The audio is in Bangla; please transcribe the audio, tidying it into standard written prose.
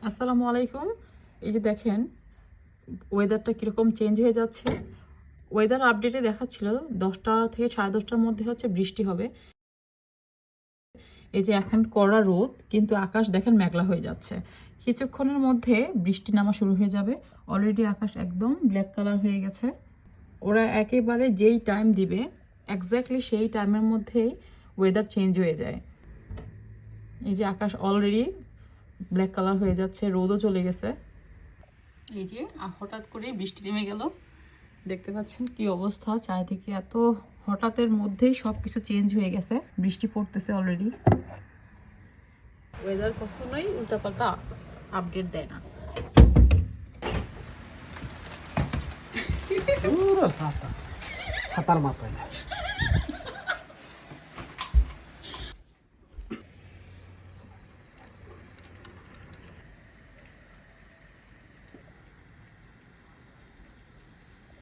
আসসালামু আলাইকুম। এই যে দেখেন ওয়েদারটা কীরকম চেঞ্জ হয়ে যাচ্ছে। ওয়েদার আপডেটে দেখাচ্ছিল 10টা থেকে 10:30টার মধ্যে হচ্ছে বৃষ্টি হবে। এই যে এখন কড়া রোদ, কিন্তু আকাশ দেখেন মেঘলা হয়ে যাচ্ছে। কিছুক্ষণের মধ্যে বৃষ্টি নামা শুরু হয়ে যাবে। অলরেডি আকাশ একদম ব্ল্যাক কালার হয়ে গেছে। ওরা একেবারে যেই টাইম দিবে এক্স্যাক্টলি সেই টাইমের মধ্যেই ওয়েদার চেঞ্জ হয়ে যায়। এই যে আকাশ অলরেডি ব্ল্যাক কালার হয়ে যাচ্ছে, রোদও চলে গেছে। এই যে হঠাৎ করে বৃষ্টি নেমে গেল। দেখতে পাচ্ছেন কি অবস্থা চারিদিকে, এত হঠাৎের মধ্যেই সব কিছু চেঞ্জ হয়ে গেছে। বৃষ্টি পড়তেছে অলরেডি। ওয়েদার কখনোই উল্টাপাল্টা আপডেট দেয় না। পুরো ছাতার মাথায়